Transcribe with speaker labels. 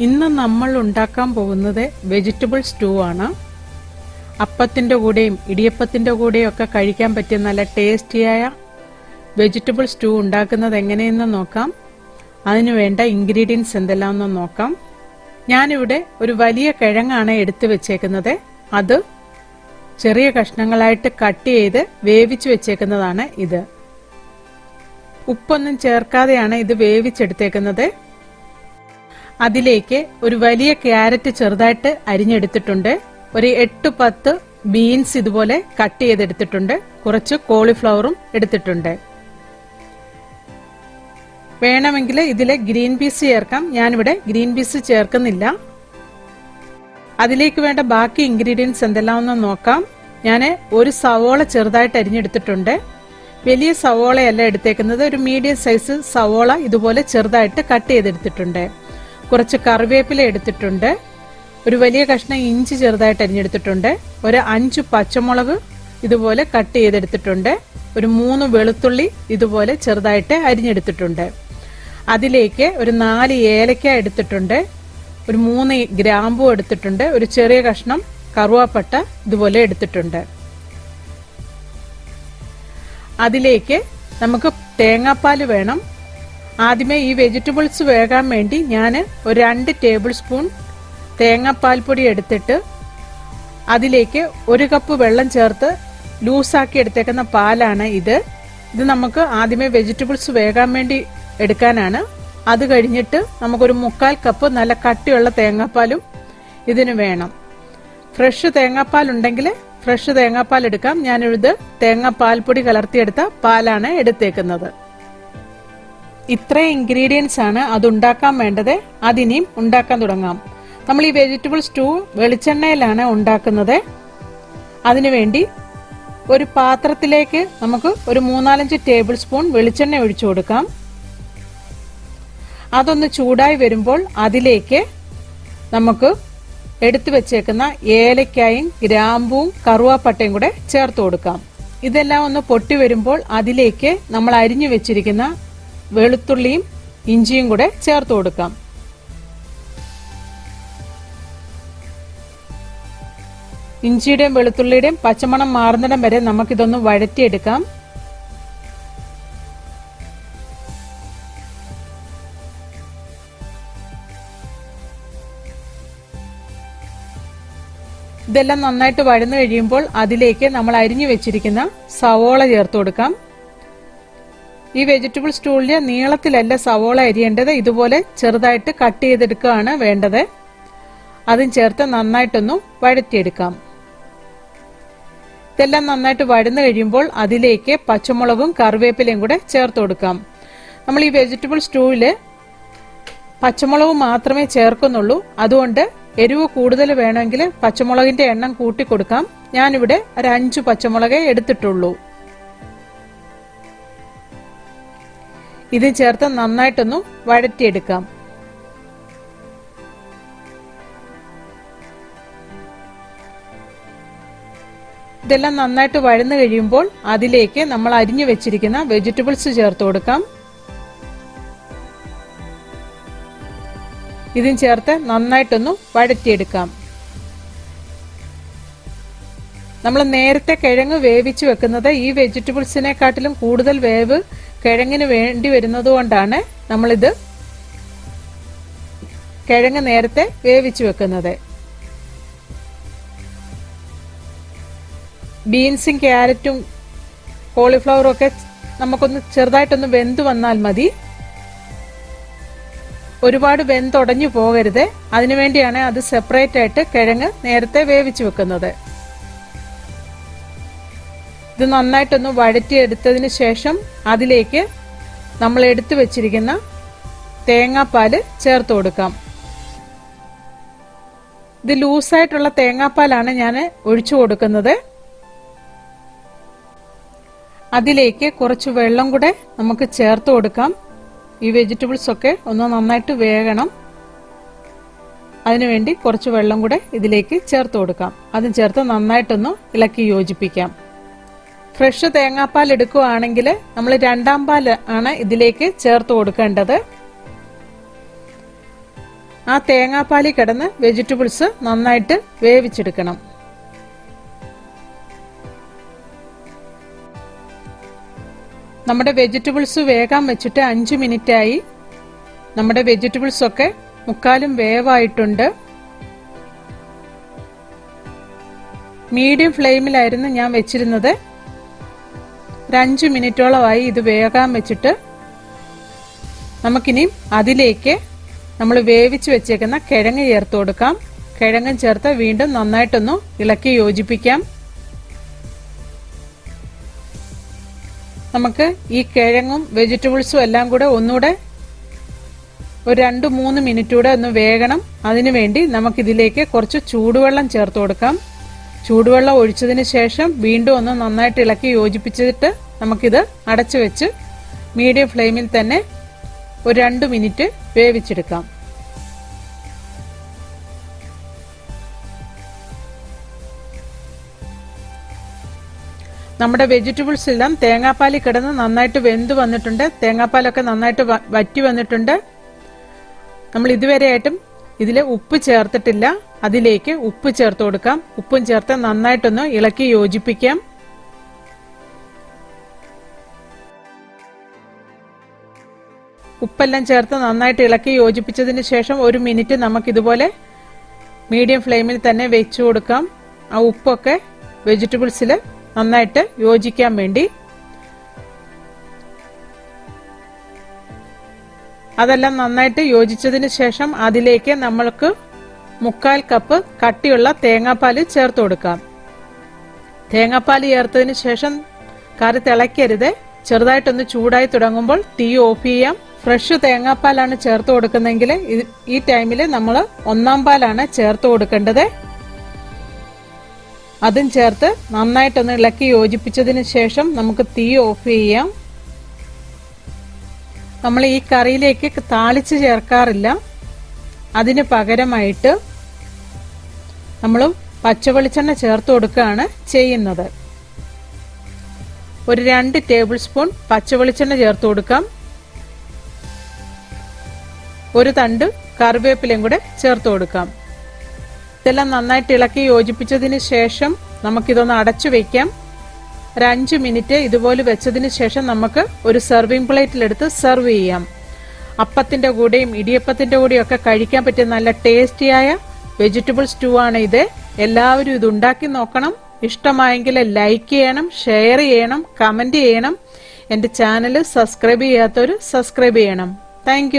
Speaker 1: ഇന്ന് നമ്മൾ ഉണ്ടാക്കാൻ പോകുന്നത് വെജിറ്റബിൾ സ്റ്റൂ ആണ്. അപ്പത്തിന്റെ കൂടെയും ഇടിയപ്പത്തിന്റെ കൂടെയും ഒക്കെ കഴിക്കാൻ പറ്റിയ നല്ല ടേസ്റ്റിയായ വെജിറ്റബിൾ സ്റ്റൂ ഉണ്ടാക്കുന്നത് എങ്ങനെയെന്ന് നോക്കാം. അതിനു വേണ്ട ഇൻഗ്രീഡിയൻസ് എന്തെല്ലാമെന്ന് നോക്കാം. ഞാനിവിടെ ഒരു വലിയ കിഴങ്ങാണ് എടുത്തു വെച്ചേക്കുന്നത്. അത് ചെറിയ കഷ്ണങ്ങളായിട്ട് കട്ട് ചെയ്ത് വേവിച്ചു വെച്ചേക്കുന്നതാണ് ഇത്. ഉപ്പൊന്നും ചേർക്കാതെയാണ് ഇത് വേവിച്ചെടുത്തേക്കുന്നത്. അതിലേക്ക് ഒരു വലിയ ക്യാരറ്റ് ചെറുതായിട്ട് അരിഞ്ഞെടുത്തിട്ടുണ്ട്. ഒരു 8-10 ബീൻസ് ഇതുപോലെ കട്ട് ചെയ്തെടുത്തിട്ടുണ്ട്. കുറച്ച് കോളിഫ്ലവറും എടുത്തിട്ടുണ്ട്. വേണമെങ്കിൽ ഇതിലെ ഗ്രീൻ പീസ് ചേർക്കാം. ഞാനിവിടെ ഗ്രീൻ പീസ് ചേർക്കുന്നില്ല. അതിലേക്ക് വേണ്ട ബാക്കി ഇൻഗ്രീഡിയൻസ് എന്തെല്ലാമെന്ന് നോക്കാം. ഞാൻ ഒരു സവോള ചെറുതായിട്ട് അരിഞ്ഞെടുത്തിട്ടുണ്ട്. വലിയ സവോളയല്ല എടുത്തേക്കുന്നത്, ഒരു മീഡിയം സൈസ് സവോള ഇതുപോലെ ചെറുതായിട്ട് കട്ട് ചെയ്തെടുത്തിട്ടുണ്ട്. കുറച്ച് കറിവേപ്പില എടുത്തിട്ടുണ്ട്. ഒരു വലിയ കഷ്ണം ഇഞ്ചി ചെറുതായിട്ട് അരിഞ്ഞെടുത്തിട്ടുണ്ട്. ഒരു 5 പച്ചമുളക് ഇതുപോലെ കട്ട് ചെയ്തെടുത്തിട്ടുണ്ട്. ഒരു 3 വെളുത്തുള്ളി ഇതുപോലെ ചെറുതായിട്ട് അരിഞ്ഞെടുത്തിട്ടുണ്ട്. അതിലേക്ക് ഒരു 4 ഏലക്ക എടുത്തിട്ടുണ്ട്. ഒരു 3 ഗ്രാമ്പൂ എടുത്തിട്ടുണ്ട്. ഒരു ചെറിയ കഷ്ണം കറുവാപ്പട്ട ഇതുപോലെ എടുത്തിട്ടുണ്ട്. അതിലേക്ക് നമുക്ക് തേങ്ങാപ്പാൽ വേണം. ആദ്യമേ ഈ വെജിറ്റബിൾസ് വേകാൻ വേണ്ടി ഞാൻ ഒരു 2 ടേബിൾ സ്പൂൺ തേങ്ങാപ്പാൽ പൊടി എടുത്തിട്ട് അതിലേക്ക് 1 കപ്പ് വെള്ളം ചേർത്ത് ലൂസാക്കി എടുത്തേക്കുന്ന പാലാണ് ഇത്. ഇത് നമുക്ക് ആദ്യമേ വെജിറ്റബിൾസ് വേകാൻ വേണ്ടി എടുക്കാനാണ്. അത് കഴിഞ്ഞിട്ട് നമുക്കൊരു 3/4 കപ്പ് നല്ല കട്ടിയുള്ള തേങ്ങാപ്പാലും ഇതിന് വേണം. ഫ്രഷ് തേങ്ങാപ്പാൽ ഉണ്ടെങ്കിൽ ഫ്രഷ് തേങ്ങാപ്പാൽ എടുക്കാം. ഞാനിത് തേങ്ങാപ്പാൽ പൊടി കലർത്തിയെടുത്ത പാലാണ് എടുത്തേക്കുന്നത്. ഇത്രയും ഇൻഗ്രീഡിയൻസ് ആണ് അത് ഉണ്ടാക്കാൻ വേണ്ടത്. അതിനിയും ഉണ്ടാക്കാൻ തുടങ്ങാം. നമ്മൾ ഈ വെജിറ്റബിൾ സ്റ്റൂ വെളിച്ചെണ്ണയിലാണ് ഉണ്ടാക്കുന്നത്. അതിനുവേണ്ടി ഒരു പാത്രത്തിലേക്ക് നമുക്ക് ഒരു 3-4 ടേബിൾ സ്പൂൺ വെളിച്ചെണ്ണ ഒഴിച്ചു കൊടുക്കാം. അതൊന്ന് ചൂടായി വരുമ്പോൾ അതിലേക്ക് നമുക്ക് എടുത്തു വെച്ചേക്കുന്ന ഏലക്കായും ഗ്രാമ്പൂവും കറുവാപ്പട്ടയും കൂടെ ചേർത്ത് കൊടുക്കാം. ഇതെല്ലാം ഒന്ന് പൊട്ടി വരുമ്പോൾ അതിലേക്ക് നമ്മൾ അരിഞ്ഞു വെച്ചിരിക്കുന്ന വെളുത്തുള്ളിയും ഇഞ്ചിയും കൂടെ ചേർത്ത് കൊടുക്കാം. ഇഞ്ചിയുടെയും വെളുത്തുള്ളിയുടെയും പച്ചമണം മാറുന്നിടം വരെ നമുക്കിതൊന്ന് വഴറ്റിയെടുക്കാം. ഇതെല്ലാം നന്നായിട്ട് വഴന്നു കഴിയുമ്പോൾ അതിലേക്ക് നമ്മൾ അരിഞ്ഞു വെച്ചിരിക്കുന്ന സവോള ചേർത്ത് കൊടുക്കാം. ഈ വെജിറ്റബിൾ സ്റ്റൂളിന് നീളത്തിലല്ല സവോള അരിയേണ്ടത്, ഇതുപോലെ ചെറുതായിട്ട് കട്ട് ചെയ്തെടുക്കുകയാണ് വേണ്ടത്. അതും ചേർത്ത് നന്നായിട്ടൊന്ന് വഴറ്റിയെടുക്കാം. ഇതെല്ലാം നന്നായിട്ട് വഴന്നു കഴിയുമ്പോൾ അതിലേക്ക് പച്ചമുളകും കറിവേപ്പിലയും കൂടെ ചേർത്ത് കൊടുക്കാം. നമ്മൾ ഈ വെജിറ്റബിൾ സ്റ്റൂവില് പച്ചമുളക് മാത്രമേ ചേർക്കുന്നുള്ളൂ. അതുകൊണ്ട് എരിവ് കൂടുതൽ വേണമെങ്കിൽ പച്ചമുളകിന്റെ എണ്ണം കൂട്ടി കൊടുക്കാം. ഞാനിവിടെ ഒരു 5 പച്ചമുളകേ എടുത്തിട്ടുള്ളൂ. ഇത് ചേർത്ത് നന്നായിട്ടൊന്ന് വഴറ്റിയെടുക്കാം. ഇതെല്ലാം നന്നായിട്ട് വഴന്നു കഴിയുമ്പോൾ അതിലേക്ക് നമ്മൾ അരിഞ്ഞു വെച്ചിരിക്കുന്ന വെജിറ്റബിൾസ് ചേർത്ത് കൊടുക്കാം. ഇതും ചേർത്ത് നന്നായിട്ടൊന്ന് വഴറ്റിയെടുക്കാം. നമ്മൾ നേരത്തെ കിഴങ്ങ് വേവിച്ചു വെക്കുന്നത് ഈ വെജിറ്റബിൾസിനെക്കാട്ടിലും കൂടുതൽ വേവ് കിഴങ്ങിന് വേണ്ടി വരുന്നത് കൊണ്ടാണ് നമ്മളിത് കിഴങ്ങ് നേരത്തെ വേവിച്ചു വെക്കുന്നത്. ബീൻസും ക്യാരറ്റും കോളിഫ്ലവറും ഒക്കെ നമുക്കൊന്ന് ചെറുതായിട്ടൊന്ന് വെന്ത് വന്നാൽ മതി. ഒരുപാട് വെന്തുടഞ്ഞു പോകരുത്. അതിനുവേണ്ടിയാണ് അത് സെപ്പറേറ്റ് ആയിട്ട് കിഴങ്ങ് നേരത്തെ വേവിച്ചു വെക്കുന്നത്. ഇത് നന്നായിട്ടൊന്ന് വഴറ്റിയെടുത്തതിന് ശേഷം അതിലേക്ക് നമ്മൾ എടുത്തു വെച്ചിരിക്കുന്ന തേങ്ങാപ്പാല് ചേർത്ത് കൊടുക്കാം. ഇത് ലൂസായിട്ടുള്ള തേങ്ങാപ്പാലാണ് ഞാൻ ഒഴിച്ചു കൊടുക്കുന്നത്. അതിലേക്ക് കുറച്ച് വെള്ളം കൂടെ നമുക്ക് ചേർത്ത് കൊടുക്കാം. ഈ വെജിറ്റബിൾസ് ഒക്കെ ഒന്ന് നന്നായിട്ട് വേകണം. അതിനുവേണ്ടി കുറച്ച് വെള്ളം കൂടെ ഇതിലേക്ക് ചേർത്ത് കൊടുക്കാം. അതും ചേർത്ത് നന്നായിട്ടൊന്ന് ഇളക്കി യോജിപ്പിക്കാം. ഫ്രഷ് തേങ്ങാപ്പാൽ എടുക്കുകയാണെങ്കിൽ നമ്മൾ 2ാം പാൽ ആണ് ഇതിലേക്ക് ചേർത്ത് കൊടുക്കേണ്ടത്. ആ തേങ്ങാപ്പാലിൽ കിടന്ന് വെജിറ്റബിൾസ് നന്നായിട്ട് വേവിച്ചെടുക്കണം. നമ്മുടെ വെജിറ്റബിൾസ് വേകാൻ വെച്ചിട്ട് 5 മിനിറ്റ് ആയി. നമ്മുടെ വെജിറ്റബിൾസ് ഒക്കെ മുക്കാലും വേവായിട്ടുണ്ട്. മീഡിയം ഫ്ലെയിമിലായിരുന്നു ഞാൻ വെച്ചിരുന്നത്. 5 മിനിറ്റോളമായി ഇത് വേകാൻ വെച്ചിട്ട്. നമുക്കിനി അതിലേക്ക് നമ്മൾ വേവിച്ച് വെച്ചേക്കുന്ന കിഴങ്ങ് ചേർത്ത് കൊടുക്കാം. കിഴങ്ങും ചേർത്ത് വീണ്ടും നന്നായിട്ടൊന്ന് ഇളക്കി യോജിപ്പിക്കാം. നമുക്ക് ഈ കിഴങ്ങും വെജിറ്റബിൾസും എല്ലാം കൂടെ ഒന്നുകൂടെ ഒരു 2-3 മിനിറ്റ് കൂടെ ഒന്ന് വേകണം. അതിനുവേണ്ടി നമുക്കിതിലേക്ക് കുറച്ച് ചൂടുവെള്ളം ചേർത്ത് കൊടുക്കാം. ചൂടുവെള്ളം ഒഴിച്ചതിന് ശേഷം വീണ്ടും ഒന്ന് നന്നായിട്ട് ഇളക്കി യോജിപ്പിച്ചിട്ട് നമുക്കിത് അടച്ചു വെച്ച് മീഡിയം ഫ്ലെയിമിൽ തന്നെ ഒരു 2 മിനിറ്റ് വേവിച്ചെടുക്കാം. നമ്മുടെ വെജിറ്റബിൾസ് എല്ലാം തേങ്ങാപ്പാലിൽ കിടന്ന് നന്നായിട്ട് വെന്ത് വന്നിട്ടുണ്ട്. തേങ്ങാപ്പാലൊക്കെ നന്നായിട്ട് വറ്റി വന്നിട്ടുണ്ട്. നമ്മൾ ഇതുവരെയായിട്ടും ഇതിൽ ഉപ്പ് ചേർത്തിട്ടില്ല. അതിലേക്ക് ഉപ്പ് ചേർത്ത് കൊടുക്കാം. ഉപ്പും ചേർത്ത് നന്നായിട്ടൊന്ന് ഇളക്കി യോജിപ്പിക്കാം. ഉപ്പെല്ലാം ചേർത്ത് നന്നായിട്ട് ഇളക്കി യോജിപ്പിച്ചതിന് ശേഷം 1 മിനിറ്റ് നമുക്കിതുപോലെ മീഡിയം ഫ്ലെയിമിൽ തന്നെ വെച്ചു കൊടുക്കാം. ആ ഉപ്പൊക്കെ വെജിറ്റബിൾസിൽ നന്നായിട്ട് യോജിക്കാൻ വേണ്ടി. അതെല്ലാം നന്നായിട്ട് യോജിച്ചതിന് ശേഷം അതിലേക്ക് നമ്മൾക്ക് 1/4 കപ്പ് കട്ടിയുള്ള തേങ്ങാപ്പാൽ ചേർത്ത് കൊടുക്കാം. തേങ്ങാപ്പാൽ ചേർത്തതിന് ശേഷം കറി തിളയ്ക്കരുത്. ചെറുതായിട്ടൊന്ന് ചൂടായി തുടങ്ങുമ്പോൾ തീ ഓഫ് ചെയ്യാം. ഫ്രഷ് തേങ്ങാപ്പാലാണ് ചേർത്ത് കൊടുക്കുന്നെങ്കിൽ ഈ ടൈമിൽ നമ്മൾ 1-ാം പാലാണ് ചേർത്ത് കൊടുക്കേണ്ടത്. അതും ചേർത്ത് നന്നായിട്ടൊന്ന് ഇളക്കി യോജിപ്പിച്ചതിന് ശേഷം നമുക്ക് തീ ഓഫ് ചെയ്യാം. നമ്മൾ ഈ കറിയിലേക്ക് താളിച്ച് ചേർക്കാറില്ല. അതിന് പകരമായിട്ട് നമ്മൾ പച്ചവെളിച്ചെണ്ണ ചേർത്ത് കൊടുക്കുകയാണ് ചെയ്യുന്നത്. ഒരു 2 ടേബിൾ സ്പൂൺ പച്ചവെളിച്ചെണ്ണ ചേർത്ത് കൊടുക്കാം. ഒരു തണ്ട് കറിവേപ്പിലയും കൂടെ ചേർത്ത് കൊടുക്കാം. ഇതെല്ലാം നന്നായിട്ട് ഇളക്കി യോജിപ്പിച്ചതിന് ശേഷം നമുക്കിതൊന്ന് അടച്ചു വെക്കാം. ഒരു 5 മിനിറ്റ് ഇതുപോലെ വെച്ചതിന് ശേഷം നമുക്ക് ഒരു സെർവിങ് പ്ലേറ്റിലെടുത്ത് സെർവ് ചെയ്യാം. അപ്പത്തിന്റെ കൂടെയും ഇടിയപ്പത്തിന്റെ കൂടെയും ഒക്കെ കഴിക്കാൻ പറ്റിയ നല്ല ടേസ്റ്റിയായ വെജിറ്റബിൾ സ്റ്റൂ ആണ് ഇത്. എല്ലാവരും ഇത് ഉണ്ടാക്കി നോക്കണം. ഇഷ്ടമായെങ്കിൽ ലൈക്ക് ചെയ്യണം, ഷെയർ ചെയ്യണം, കമന്റ് ചെയ്യണം. എന്റെ ചാനൽ സബ്സ്ക്രൈബ് ചെയ്യാത്തവർ സബ്സ്ക്രൈബ് ചെയ്യണം. താങ്ക്